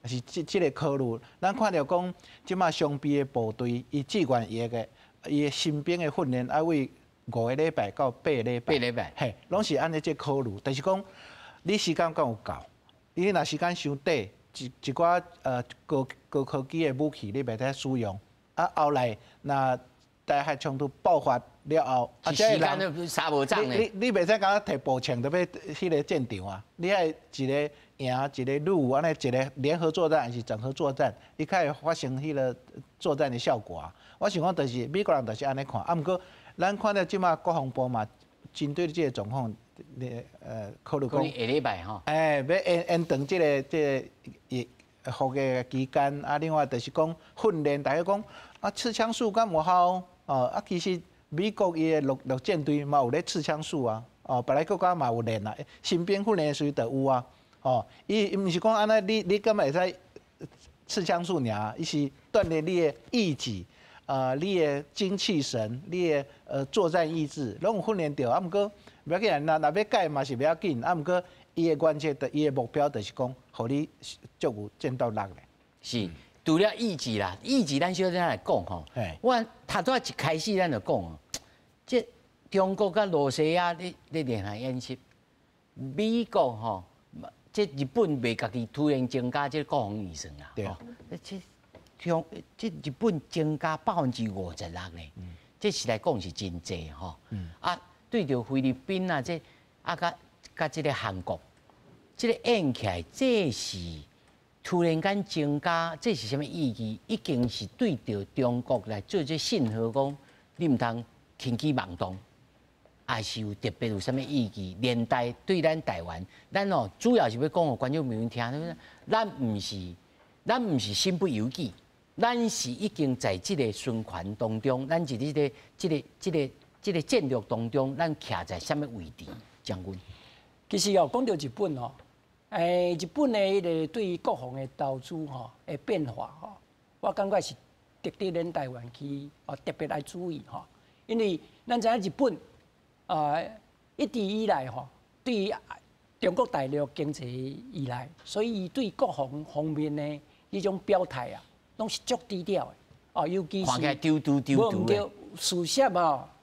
是这个考虑。咱看到讲，即马双臂的部队，伊志愿役的，伊的新兵的训练，啊为5个礼拜到8个礼拜。8礼拜，嘿，拢是安尼这考虑。但是讲，你时间敢有够？你若时间伤短，一寡高科技的武器你袂使使用。啊，后来若台海冲突爆发了后，啊，时间都杀无涨呢。你袂使讲摕步枪就要迄个战场啊！你爱一个赢，一个路，安尼一个联合作战还是整合作战，你才会发生迄个作战的效果啊！我想讲，就是美国人就是安尼看，啊，毋过咱看到即马国防部嘛，针对这个状况，考虑讲，下礼拜吼，要延长这个服役期间，啊，另外就是讲训练，大家讲啊，刺枪术敢有效？啊，其实美国伊的陆战队嘛有咧刺枪术啊，别个国家嘛有练啊，新兵训练的时候就有啊，伊毋是讲安尼，你敢会使刺枪术尔？伊是锻炼你的意志，你的精气神，你的作战意志，拢有训练到。啊，毋过不要紧，若要改嘛是不要紧，啊，毋过伊的原则的伊的目标就是讲，互你足有战斗力咧。是。除了意志啦，意志咱小再来讲吼。我头拄一开始咱就讲哦，即中国甲罗西亚咧联合演习，美国吼，即日本袂家己突然增加即国防预算啦。对啊。即日本增加56%呢，这是来讲是真济吼。啊，对着菲律宾啊，这啊甲即个韩国，即个演起来，这是。突然间增加，这是什么意义？已经是对着中国来做这信号，讲你唔通轻举妄动，还是有特别有什么意义？连带对咱台湾，咱哦主要是要讲给观众朋友听，对不对？咱唔是身不由己，咱是已经在这个循环当中，咱是这个战略当中，咱徛在什么位置？将军，其实哦，讲到日本哦。日本的迄个对于国防的投资吼的变化吼，我感觉是值得咱台湾去特别来注意吼，因为咱知影日本一直以来吼对于中国大陆经济依赖，所以伊对国防方面的迄种表态啊，拢是足低调的尤其是看起来丢的。事实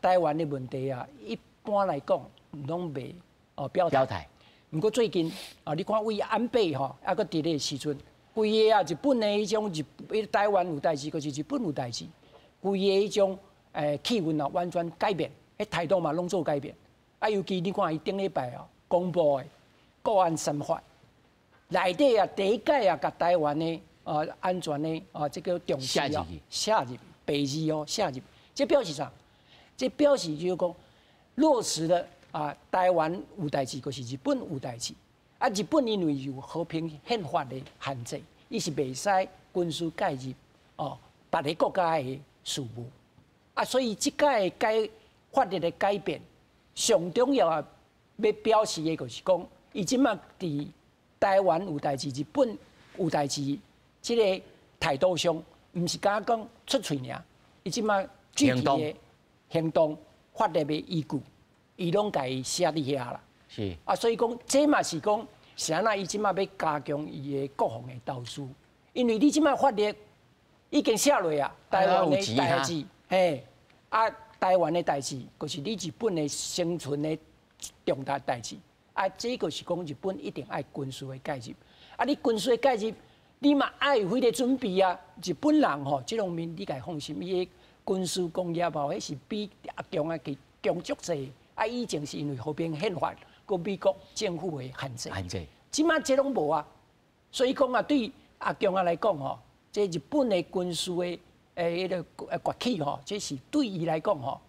台湾的问题啊，一般来讲拢袂表态。毋过最近你看为安倍啊搁伫咧时阵，规个日本的迄种台湾有代志，就是日本有代志，规个迄种气氛完全改变，态度嘛拢做改变。尤其你看伊顶礼拜公布的国安3法，内底啊第一届啊，甲台湾的安全的这个重视哦，写入白字哦，写入，这表示啥？这表示就是讲落实了台湾有代志，就是日本有代志。日本因为有和平宪法的限制，伊是袂使军事介入别个国家的事务。所以即届法律的改变，上重要要表示的就是讲，伊即马伫台湾有代志，日本有代志，即个态度上，毋是敢讲出嘴尔，伊即马具体的行动、法律的依据，伊拢家己写伫遐啦。是所以讲，这嘛是讲，是安那伊即马要加强伊的国防的投资，因为你即马法律已经写落啊，台湾的代志，台湾的代志，就是你日本的生存的重大代志，这个是讲日本一定爱军事的介入，你军事的介入，你嘛爱有迄个准备啊，日本人吼，这方面你家放心，伊的军事工业迄是比强强足济，以前是因为和平宪法。个美国政府的限制，即马这拢无啊，所以讲对阿强来讲吼，这日本的军事的迄个崛起吼，这是对伊来讲吼，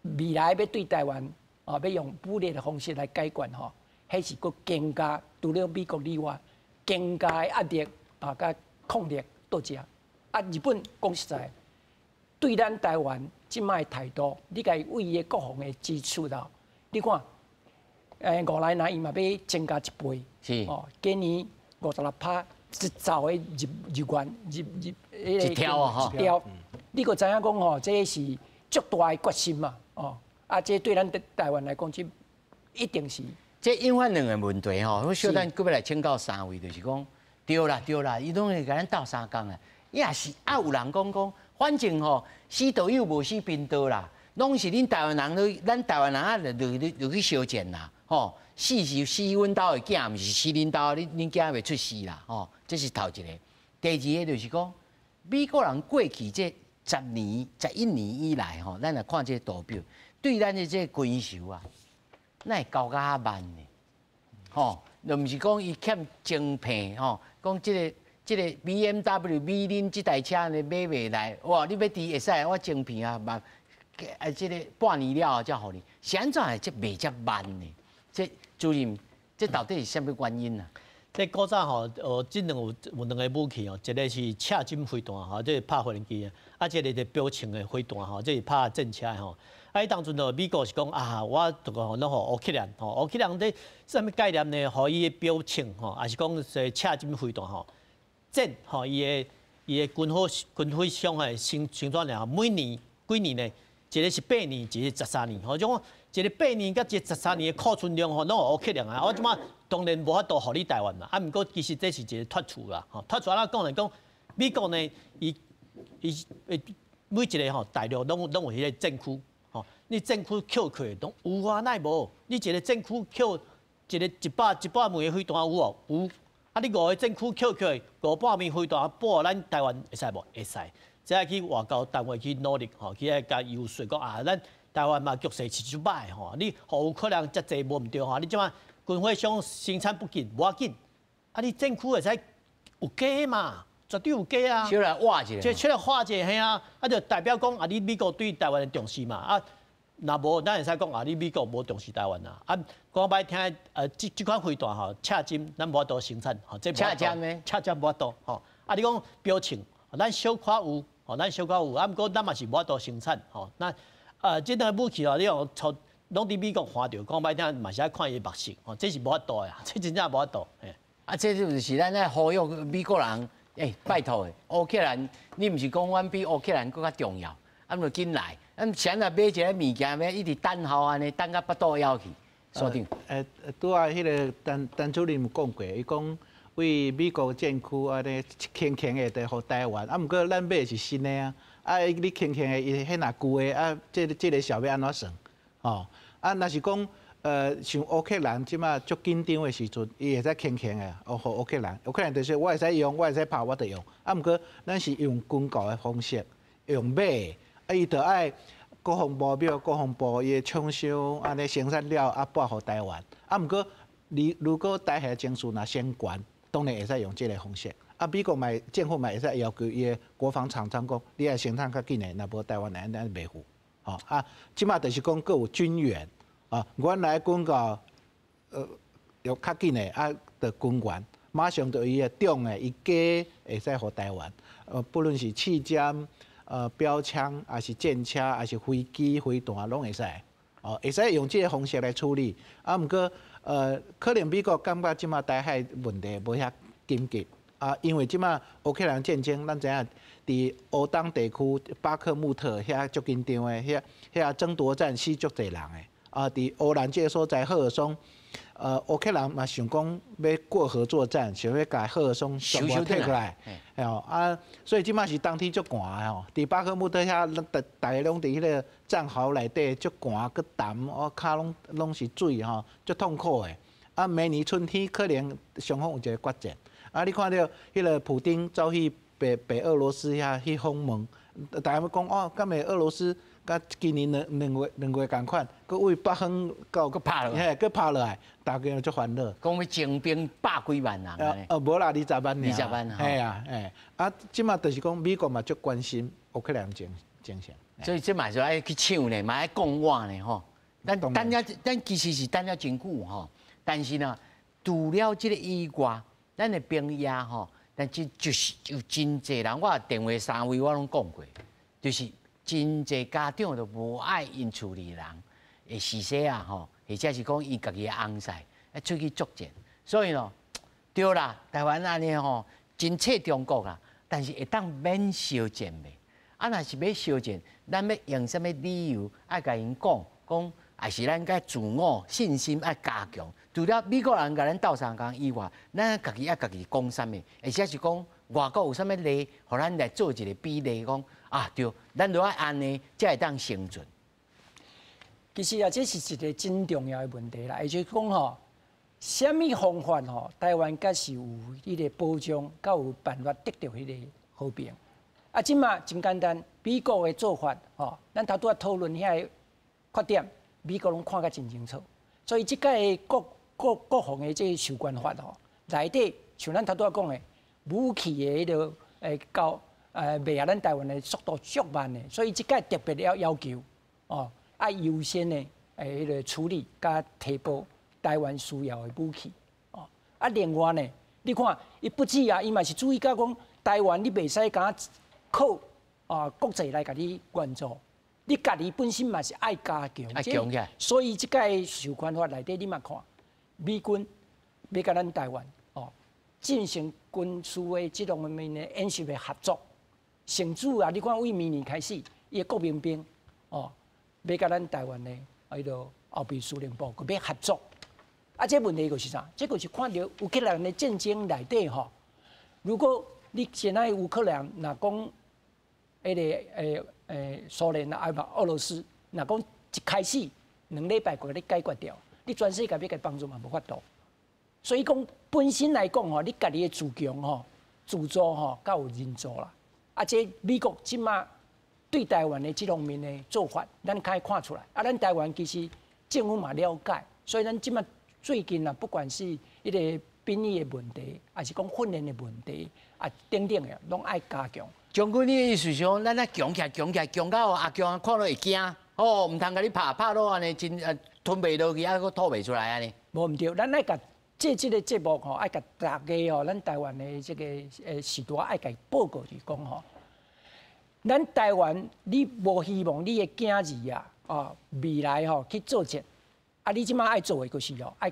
未来要对台湾要用武力的方式来解决吼，迄是个更加除了美国以外，更加的压力甲抗力多只。日本讲实在，对咱台湾即马的态度，你家为伊的国防的支出啦，你看。5来拿伊嘛要增加1倍，是今年56%一兆的日元一条啊一条，你个知影讲吼，这是足大的决心嘛，这对咱台湾来讲，这一定是。这引发两个问题吼，我小等搁要来请教3位，就是讲对啦，伊拢会甲咱斗相共啊，也是有人讲，反正吼死道友无死兵刀啦，拢是恁台湾人，咱台湾人就去相见啦。死是死阮兜的囝，毋是死恁兜，恁囝袂出事啦。这是头一个。第二个就是讲，美国人过去这11年以来，咱来看这图表，对咱的这军售啊，那会交甲较慢呢。就毋是讲伊欠精片，讲这个 BMW 美恁这台车呢买袂来，哇！你要伫会使，我精片啊，这个半年了后才互你，是安怎会这卖遮慢呢？这主任，这到底是什么原因啊？这古早吼，这有两个武器哦，一个是赤金飞弹吼，这是拍飞机的；一个是标枪的飞弹吼，这是拍战车的吼。伊当阵美国是讲我这个拢互乌克兰吼，乌克兰这什么概念呢？互伊的标枪吼，还是讲是赤金飞弹吼，战吼伊的军费上的成转了，每年几年呢？一个是8年，一个13年，吼，种一个8年甲一个13年的库存量吼，拢有乌克兰啊。我即马当然无法度互你台湾嘛，毋过其实这是一个脱除啦，吼，脱除咱讲来讲，美国呢，伊每一个吼大陆拢有迄个政区，吼，你政区扣税拢有啊，奈无？你一个政区扣一个100枚的飞弹有无？有。你5个政区扣500枚飞弹，保咱台湾会使无？会使。即个去外交单位去努力吼，去甲游说讲咱台湾嘛局势是就歹吼，你有可能遮济无毋对吼，你即马军火商生产不紧，无要紧，你政府会使有假嘛，绝对有假啊。出来挖一下，即出来化解嘿啊，就代表讲你美国对台湾的重视嘛若无咱会使讲你美国无重视台湾讲歹听即款飞弹吼，赤金咱无法度生产吼，这赤金呢？赤金无法度吼，你讲标称，咱小可有。咱小可有，毋过咱嘛是无法度生产，那即两个武器你用从拢伫美国看到，讲歹听嘛是爱看伊目色，这是无法度呀，这真正无法度。这就是咱在呼吁美国人，拜托的，乌克兰，你毋是讲阮比乌克兰更较重要，就紧来，现在买一个物件要一直等候安尼，等到巴肚枵去，所长。拄啊，迄个陈主任讲过，伊讲。为美国政区安尼轻轻的在互台湾，毋过咱买的是新的你轻轻的伊迄若旧的这个小要安怎算？若是讲像乌克兰即马足紧张的时阵，伊会使轻轻的互乌克兰就是我会使用，我会使拍，我得用。毋过咱是用军购的方式，用买的，伊着爱国防部伊的厂商安尼生产了拨互台湾。毋过如果台海情势若升悬，当然会使用这个方式。啊，美国政府会使要求伊的国防厂商讲，你爱生产较紧的，若无台湾人咱袂赴。吼啊，即马就是讲，佫有军援啊，原来军到有较紧的啊，的军援，马上就伊的重的伊加会使互台湾。不论是气枪、标枪，还是舰车，还是飞机、飞弹，拢会使。哦，会使用这个方式来处理。啊，毋过可能美国感觉即马台海问题无遐紧急。啊，因为即马乌克兰战争，咱知影伫欧东地区巴克穆特遐足紧张的，遐争夺战死足侪人的。啊，伫乌兰这个所在赫尔松，乌克兰嘛想讲要过河作战，想要甲赫尔松全部摕过来，啊，所以即马是冬天足寒的吼。伫巴克穆特遐，大家拢伫迄个战壕内底足寒，佮淡，骹拢是水吼，足痛苦的。啊，明年春天可能双方有一个决战。啊！你看到迄个普丁走去北俄罗斯遐去访问，大家要讲哦，敢会俄罗斯甲今年两月共款，佮为北方到佮拍落，嘿，佮拍落来，大家就烦恼。讲要征兵100几万人无啦，20万。20万啊！嘿啊，嘿，啊，即马就是讲美国嘛足关心乌克兰情形。所以这嘛就爱去抢呢，嘛爱讲话呢吼。咱其实是等了真久吼，但是呢，除了这个以外。咱的兵役吼，但就是有真侪人，我电话3位我拢讲过，就是真侪家长都无爱因厝里人的死死啊吼，或者是讲伊家己的翁婿要出去作战，所以咯，对啦，台湾安尼吼真切中国啦，但是会当免烧战袂？啊，若是要烧战，咱要用什么理由爱甲因讲，还是咱该自我信心爱加强。除了美国人甲咱斗相共以外，咱家己家己讲啥物，而且是讲外国有啥物例，互咱来做一个比例，讲啊对，咱都要安尼才会当生存。其实啊，这是一个真重要的问题啦，也就是讲吼，什么方法吼，台湾才是有迄个保障，才有办法得到迄个和平。啊，即嘛真简单，美国的做法吼，咱头拄仔讨论遐个缺点，美国拢看甲真清楚，所以即届国防的这个授权法吼，内底像咱头拄仔讲的，武器的迄个到卖啊咱台湾的速度足慢的，所以即届特别要求哦，爱优先的迄个处理甲提拨台湾需要的武器哦。啊，另外呢，你看伊不止啊，伊嘛是注意到讲台湾你袂使敢靠国际来甲你援助。你家己本身嘛是爱加强，爱强起来。所以即届授权法内底，你嘛看，美军要甲咱台湾进行军事的这方面的演习的合作，甚至啊，你看为明年开始，伊的国民兵要甲咱台湾的迄个后备司令部要合作。啊，这问题就是啥？这个是看到乌克兰的战争内底如果你现在乌克兰若讲迄个苏联啊，嘛俄罗斯，若讲一开始2礼拜就给你解决掉，你全世界要给帮助嘛无法度。所以讲本身来讲你家己的自强自助较有人助啦。啊，这美国即马对台湾的这方面的做法，咱可以看出来。啊，咱台湾其实政府嘛了解，所以咱即马最近不管是迄个兵役的问题，还是讲训练的问题等等的，拢爱加强。将军，你的意思是讲，咱强起来，强到阿强看到会惊，唔通甲你拍到安尼，真吞袂落去，佫吐袂出来安尼。无毋对，咱爱甲这个节目爱甲大家咱台湾的这个时代爱甲报告是讲咱台湾你无希望你的囝儿未来去作战，你即马爱做的就是爱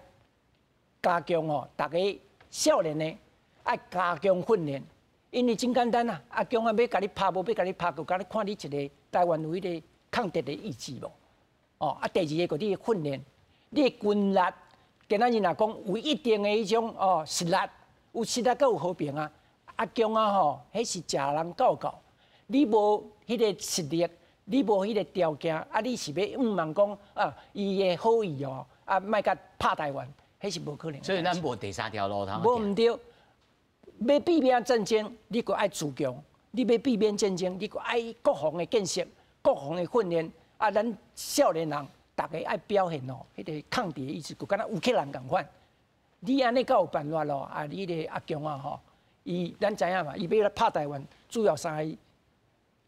加强大家少年的爱加强训练。因为真简单啊，强要甲你拍，无要甲你拍，就甲你看你一个台湾有迄个抗敌的意志无？第二个，你的训练，你的军力，今仔日若讲有一定的迄种实力，有实力才有和平啊。强迄是食人教。你无迄个实力，你无迄个条件，你是要望讲伊的好意莫甲拍台湾，迄是无可能。所以咱无第三条路通。无毋对。要避免战争，你佫爱自强；你要避免战争，你佫爱国防的建设、国防的训练。咱少年人，大家爱表现迄个抗敌的意志，佫敢若乌克兰共款。你安尼才有办法咯。啊，你个阿强啊吼，咱知影嘛，伊要来拍台湾，主要三个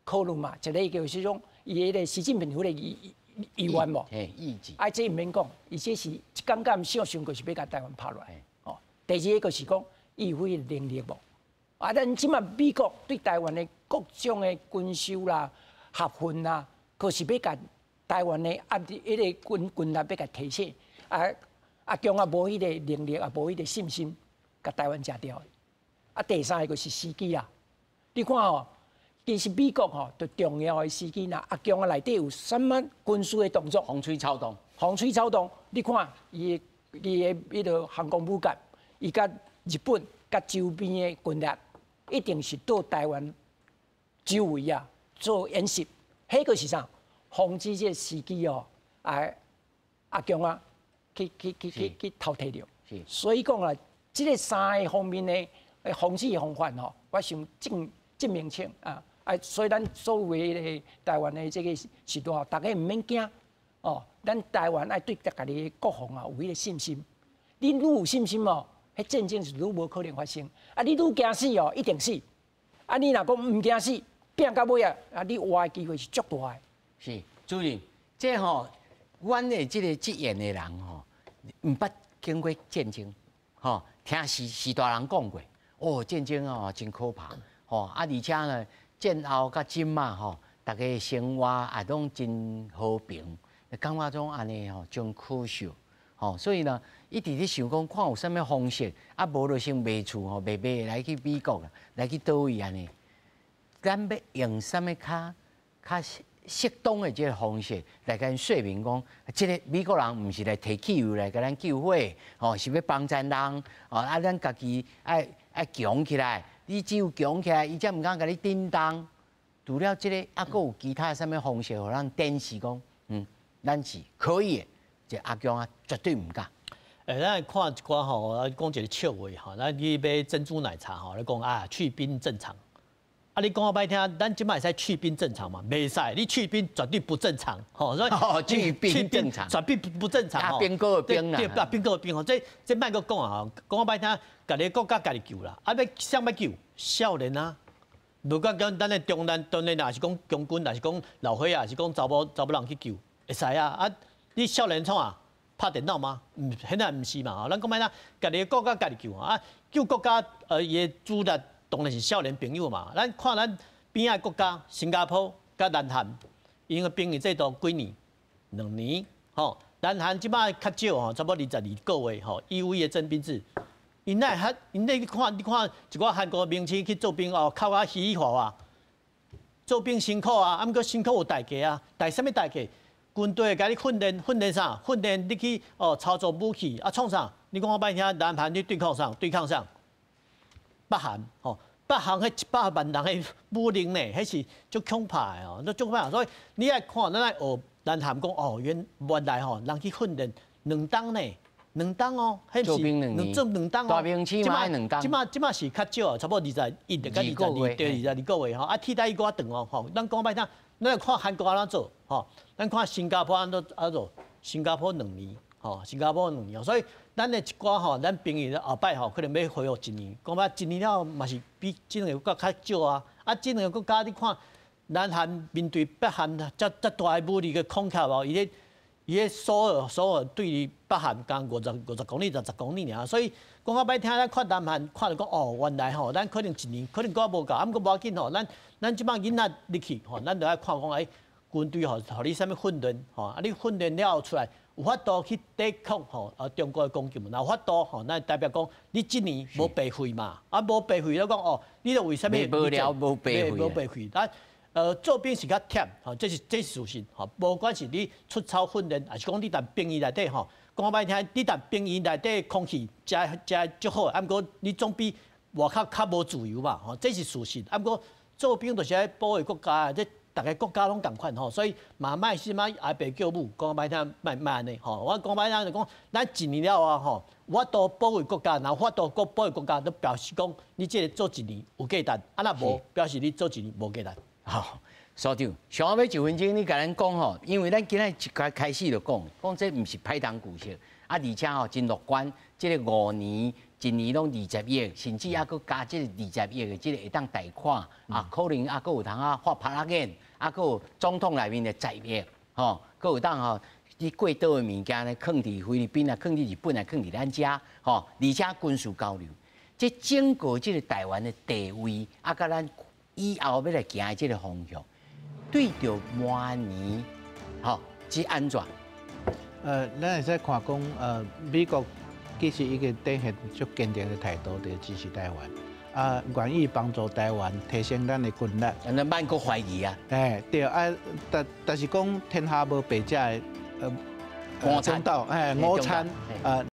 考虑嘛，一个就是种伊个习近平迄个议员无，意志。啊，这毋免讲，伊这是刚刚想过是要甲台湾拍落来。哦，第二个就是讲，伊有迄个能力无。啊，咱即马美国对台湾的各种的军售啦、合训啦，可是要甲台湾的迄个军力要甲提升。阿强啊，无迄个能力，也无迄个信心，甲台湾食掉。啊，第三个就是时机啊。你看哦，其实美国吼，就重要的时机啦。阿强啊，内底有什么军事的动作？风吹草动。风吹草动，你看伊的迄个航空母舰，伊甲日本甲周边的军力。一定是到台湾周围啊做演习，迄个是啥？防止这时机哦，阿强啊，去偷摕着。所以讲啊，这个三个方面的防止方法吼，我想正明清啊，所以咱所有的台湾的这个时代，大家唔免惊哦。咱台湾爱对家己的国防啊有迄个信心。你愈有信心哦。迄战争是愈无可能发生，啊！你愈惊死哦，一定死。啊！你若讲唔惊死，拼到尾啊，你活的机会是足大的。是，主任，这吼，阮的这个职业的人吼，唔捌经过战争，吼，听时大人讲过，哦，战争哦真可怕，吼，而且呢，战后甲今嘛吼，大家生活也拢真和平，感觉种安尼吼，真可惜。哦，所以呢，一直咧想讲，看有啥物方式，啊，无就先卖厝吼，卖来去美国啦，来去倒位安尼。咱要用啥物较适当的这个方式来甲因说明讲，这个美国人毋是来摕汽油来甲咱救火，哦，是要帮咱人，哦，啊，咱家己爱强起来，你只有强起来，伊才毋敢甲你叮当。除了这个，啊，佫有其他啥物方式，互咱展示讲，咱是可以的。这阿强啊，绝对唔敢。咱看一寡吼，讲一个笑话吼，咱去买珍珠奶茶吼，你讲啊，去冰正常。啊，你讲我歹听，咱即摆会使去冰正常嘛？袂使，你去冰绝对不正常，吼。所以去冰正常，绝对不正常。啊，冰过冰啦，对，冰过冰吼，这莫个讲啊，讲我歹听，家己国家家己救啦，啊，要啥要救？少年啊，如果讲咱的中年也是讲将军，也是讲老岁啊，是讲查某人去救，会使啊，啊。你少年创啊，拍电脑吗？现在唔是嘛？咱讲摆啦，家己国家家己救啊，救国家伊的主力当然是少年朋友嘛。咱看咱边仔国家，新加坡甲南韩，因个兵役制度几年？2年，吼。南韩即摆较少吼，差不多22个月吼，义务役的征兵制。因那你看一寡韩国明星去做兵哦，靠啊稀华啊，做兵辛苦啊，啊毋过辛苦有代价啊，代啥物代价？军队甲你训练啥？训练你去操作武器啊，创啥？你讲我摆听南韩你对抗啥？北韩吼，北韩迄100万人的武力呢，迄是足恐怕的哦，足恐怕。所以你爱看，咱爱学南韩讲哦，原来吼人去训练2档呢，2档哦，迄做兵2年，做2档哦。大兵起码2档。即马是较少，差不多21到22个月吼，啊替代役搁较长哦，吼，咱讲摆听。咱看韩国安怎做，吼，咱看新加坡安怎做，新加坡2年，吼，新加坡2年，所以咱的一寡吼，咱朋友后摆吼，可能要恢复1年，讲摆1年了嘛是比这两个国家较少啊，啊，这两个国家你看，南韩面对北韩这大的武力的恐吓哦，伊个首尔对于北韩刚50公里、60公里尔，所以讲我摆听咱看南韩，看着讲哦，原来吼，咱可能1年，可能搁无够，啊，毋过无要紧吼，咱即摆囡仔入去吼，咱就爱看讲哎，军队吼，互你啥物训练吼，啊，你训练了后出来，有法度去抵抗吼，中国的攻击嘛，有法度吼，那代表讲你1年无白费嘛，啊，无白费了讲哦，你就为啥物？无聊无白费，无白费，做兵是较忝，吼，这是事实，吼，无管是你出操训练，还是讲你踮兵役内底吼，讲歹听，你踮兵役内底空气真足好，啊，毋过你总比外口较无自由嘛，吼，这是事实，啊，毋过做兵就是爱保卫国家，这大家国家拢共款吼，所以嘛莫是嘛挨爸叫母，讲歹听莫安尼吼，我讲歹听就讲，咱1年了啊吼，我都保卫国家，然后我都保卫国家，都表示讲你这个做1年有价值，啊若无表示你做1年无价值。好，所长，想要1分钟，你甲咱讲吼，因为咱今仔一开始就讲这毋是歹当故事，而且吼真乐观，这个5年、1年拢20亿，甚至还佫加这个20亿的这个会当贷款，啊，可能还佫有通发拍拉眼，还佫有总统内面的10亿，吼，佫有当吼。你过岛的物件呢，放伫菲律宾啊，放伫日本啊，放伫咱遮，吼，而且军事交流，这整个这个台湾的地位，啊，甲咱以后要来行的这个方向，对着明年，吼，之安全。咱会使看讲，美国其实已经展现足坚定的态度，在支持台湾，啊，愿意帮助台湾提升咱的军力。咱万国怀疑啊。对啊，但是讲天下无白食的，午餐午餐，